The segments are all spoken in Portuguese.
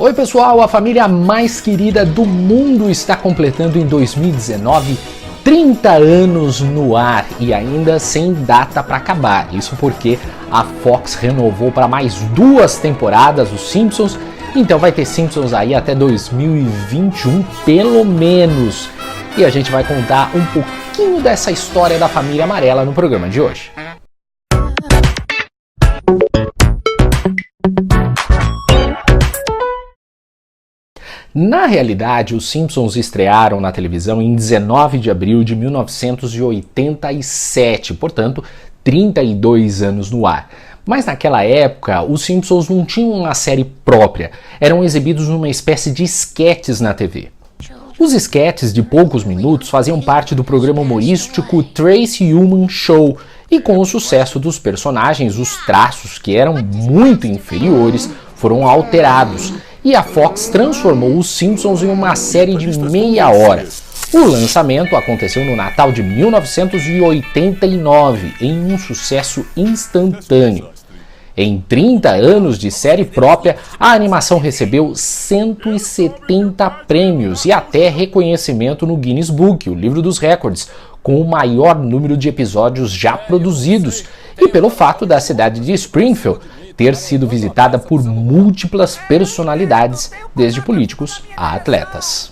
Oi pessoal, a família mais querida do mundo está completando em 2019 30 anos no ar e ainda sem data para acabar. Isso porque a Fox renovou para mais 2 temporadas os Simpsons, então vai ter Simpsons aí até 2021 pelo menos. E a gente vai contar um pouquinho dessa história da família amarela no programa de hoje. Na realidade, os Simpsons estrearam na televisão em 19 de abril de 1987, portanto, 32 anos no ar. Mas naquela época, os Simpsons não tinham uma série própria, eram exibidos numa espécie de esquetes na TV. Os esquetes de poucos minutos faziam parte do programa humorístico Tracy Ullman Show, e com o sucesso dos personagens, os traços, que eram muito inferiores, foram alterados. E a Fox transformou os Simpsons em uma série de meia hora. O lançamento aconteceu no Natal de 1989, em um sucesso instantâneo. Em 30 anos de série própria, a animação recebeu 170 prêmios e até reconhecimento no Guinness Book, o livro dos recordes, com o maior número de episódios já produzidos, e pelo fato da cidade de Springfield ter sido visitada por múltiplas personalidades, desde políticos a atletas.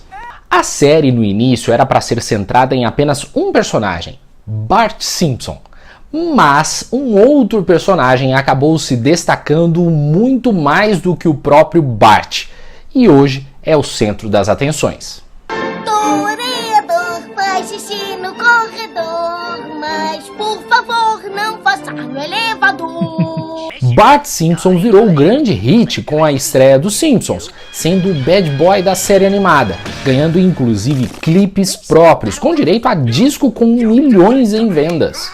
A série no início era para ser centrada em apenas um personagem, Bart Simpson, mas um outro personagem acabou se destacando muito mais do que o próprio Bart, e hoje é o centro das atenções. Toreador, faz xixi no corredor, mas por favor não faça no elevador. Bart Simpson virou um grande hit com a estreia dos Simpsons, sendo o bad boy da série animada, ganhando inclusive clipes próprios, com direito a disco com milhões em vendas.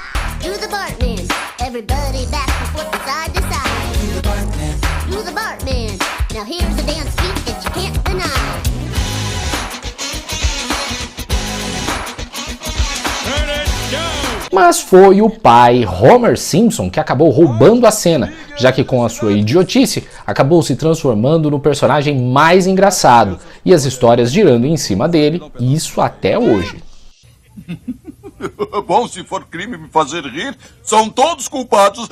Mas foi o pai, Homer Simpson, que acabou roubando a cena, já que com a sua idiotice acabou se transformando no personagem mais engraçado, e as histórias girando em cima dele, e isso até hoje. Bom, se for crime me fazer rir, são todos culpados.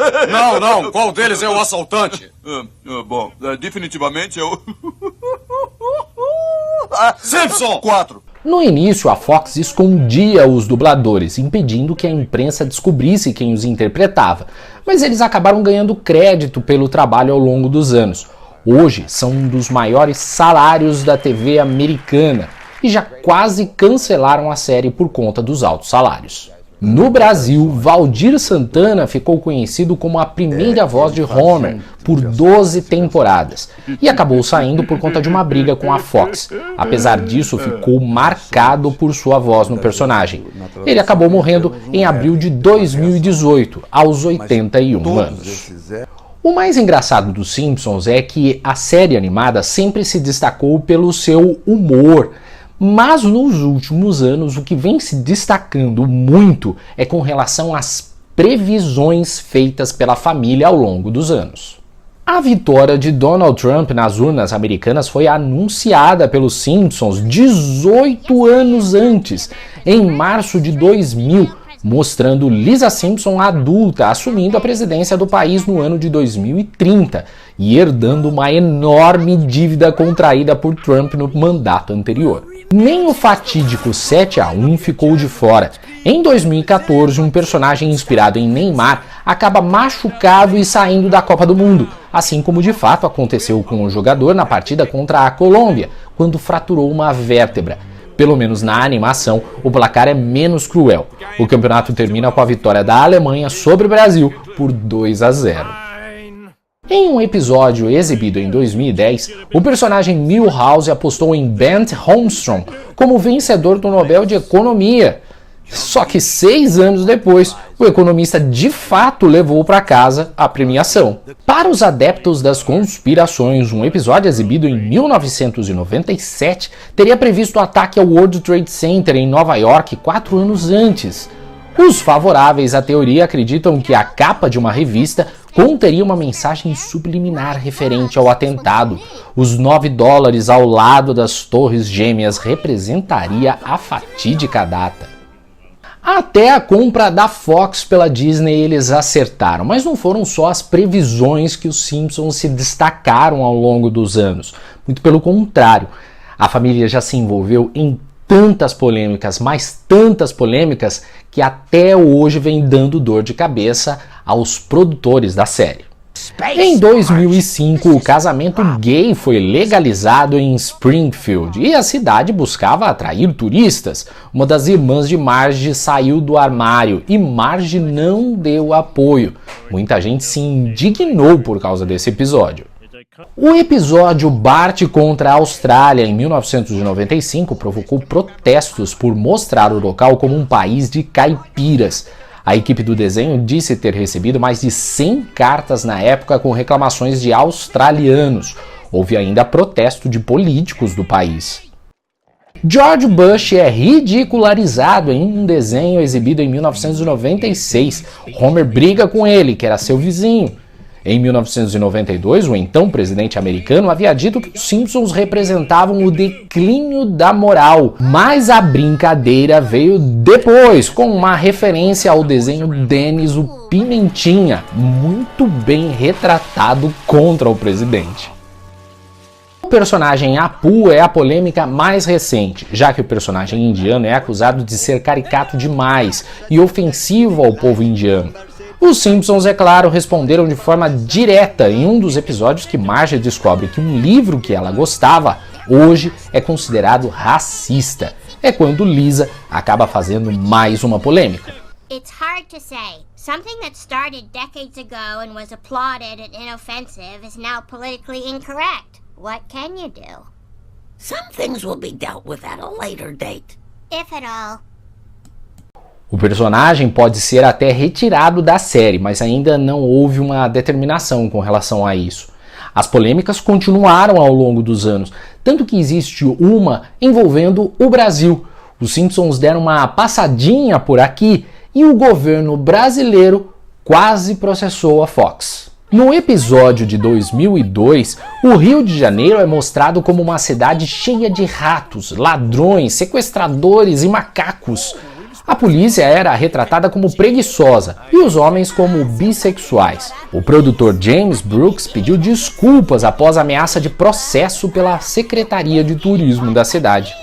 Não, qual deles é o assaltante? Bom, definitivamente eu... Simpson! 4. No início, a Fox escondia os dubladores, impedindo que a imprensa descobrisse quem os interpretava, mas eles acabaram ganhando crédito pelo trabalho ao longo dos anos. Hoje, são um dos maiores salários da TV americana e já quase cancelaram a série por conta dos altos salários. No Brasil, Valdir Santana ficou conhecido como a primeira voz de Homer por 12 temporadas e acabou saindo por conta de uma briga com a Fox. Apesar disso, ficou marcado por sua voz no personagem. Ele acabou morrendo em abril de 2018, aos 81 anos. O mais engraçado dos Simpsons é que a série animada sempre se destacou pelo seu humor. Mas nos últimos anos o que vem se destacando muito é com relação às previsões feitas pela família ao longo dos anos. A vitória de Donald Trump nas urnas americanas foi anunciada pelos Simpsons 18 anos antes, em março de 2000, mostrando Lisa Simpson adulta assumindo a presidência do país no ano de 2030 e herdando uma enorme dívida contraída por Trump no mandato anterior. Nem o fatídico 7-1 ficou de fora. Em 2014, um personagem inspirado em Neymar acaba machucado e saindo da Copa do Mundo, assim como de fato aconteceu com o jogador na partida contra a Colômbia, quando fraturou uma vértebra. Pelo menos na animação, o placar é menos cruel. O campeonato termina com a vitória da Alemanha sobre o Brasil por 2-0. Em um episódio exibido em 2010, o personagem Milhouse apostou em Bent Holmstrom como vencedor do Nobel de Economia. Só que 6 anos depois, o economista de fato levou para casa a premiação. Para os adeptos das conspirações, um episódio exibido em 1997 teria previsto o ataque ao World Trade Center em Nova York 4 anos antes. Os favoráveis à teoria acreditam que a capa de uma revista conteria uma mensagem subliminar referente ao atentado. Os $9 ao lado das Torres Gêmeas representaria a fatídica data. Até a compra da Fox pela Disney eles acertaram, mas não foram só as previsões que os Simpsons se destacaram ao longo dos anos. Muito pelo contrário, a família já se envolveu em tantas polêmicas, mas tantas polêmicas, que até hoje vem dando dor de cabeça aos produtores da série. Em 2005, o casamento gay foi legalizado em Springfield e a cidade buscava atrair turistas. Uma das irmãs de Marge saiu do armário e Marge não deu apoio. Muita gente se indignou por causa desse episódio. O episódio Bart contra a Austrália, em 1995, provocou protestos por mostrar o local como um país de caipiras. A equipe do desenho disse ter recebido mais de 100 cartas na época com reclamações de australianos. Houve ainda protesto de políticos do país. George Bush é ridicularizado em um desenho exibido em 1996. Homer briga com ele, que era seu vizinho. Em 1992, o então presidente americano havia dito que os Simpsons representavam o declínio da moral, mas a brincadeira veio depois, com uma referência ao desenho Dennis o Pimentinha, muito bem retratado contra o presidente. O personagem Apu é a polêmica mais recente, já que o personagem indiano é acusado de ser caricato demais e ofensivo ao povo indiano. Os Simpsons, é claro, responderam de forma direta em um dos episódios que Marge descobre que um livro que ela gostava hoje é considerado racista. É quando Lisa acaba fazendo mais uma polêmica. It's hard to say. Something that started decades ago and was applauded and inoffensive is now politically incorrect. What can you do? Some things will be dealt with at a later date. If at all. O personagem pode ser até retirado da série, mas ainda não houve uma determinação com relação a isso. As polêmicas continuaram ao longo dos anos, tanto que existe uma envolvendo o Brasil. Os Simpsons deram uma passadinha por aqui e o governo brasileiro quase processou a Fox. No episódio de 2002, o Rio de Janeiro é mostrado como uma cidade cheia de ratos, ladrões, sequestradores e macacos. A polícia era retratada como preguiçosa e os homens como bissexuais. O produtor James Brooks pediu desculpas após a ameaça de processo pela Secretaria de Turismo da cidade.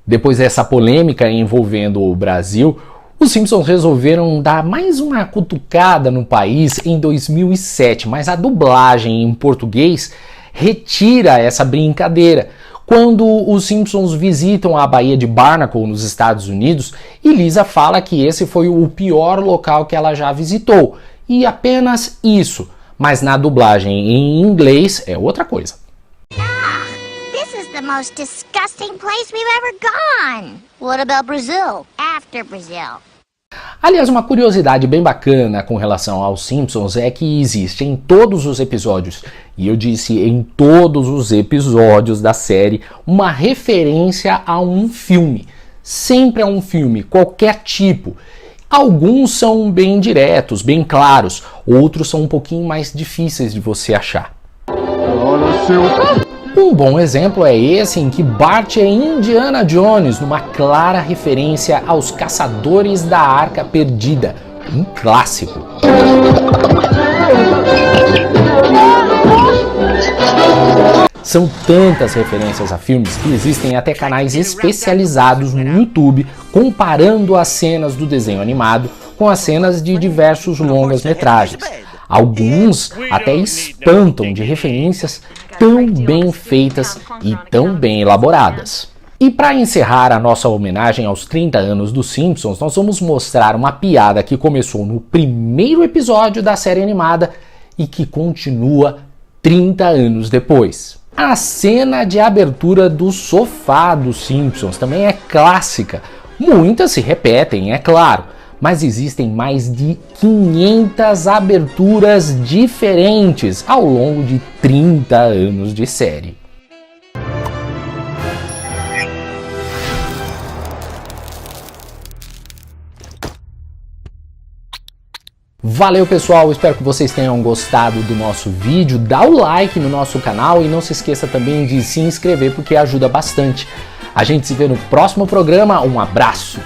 Depois dessa polêmica envolvendo o Brasil, os Simpsons resolveram dar mais uma cutucada no país em 2007, mas a dublagem em português retira essa brincadeira. Quando os Simpsons visitam a Baía de Barnacle nos Estados Unidos, e Lisa fala que esse foi o pior local que ela já visitou, e apenas isso, mas na dublagem em inglês é outra coisa. This is the most disgusting place we've ever gone. What about Brazil? After Brazil. Aliás, uma curiosidade bem bacana com relação aos Simpsons é que existe em todos os episódios, e eu disse em todos os episódios da série, uma referência a um filme. Sempre a um filme, qualquer tipo. Alguns são bem diretos, bem claros, outros são um pouquinho mais difíceis de você achar. Um bom exemplo é esse em que Bart é Indiana Jones, numa clara referência aos Caçadores da Arca Perdida, um clássico. São tantas referências a filmes que existem até canais especializados no YouTube comparando as cenas do desenho animado com as cenas de diversos longas-metragens. Alguns até espantam de referências tão bem feitas e tão bem elaboradas. E para encerrar a nossa homenagem aos 30 anos dos Simpsons, nós vamos mostrar uma piada que começou no primeiro episódio da série animada e que continua 30 anos depois. A cena de abertura do sofá dos Simpsons também é clássica. Muitas se repetem, é claro, mas existem mais de 500 aberturas diferentes ao longo de 30 anos de série. Valeu, pessoal, espero que vocês tenham gostado do nosso vídeo. Dá o like no nosso canal e não se esqueça também de se inscrever porque ajuda bastante. A gente se vê no próximo programa, um abraço!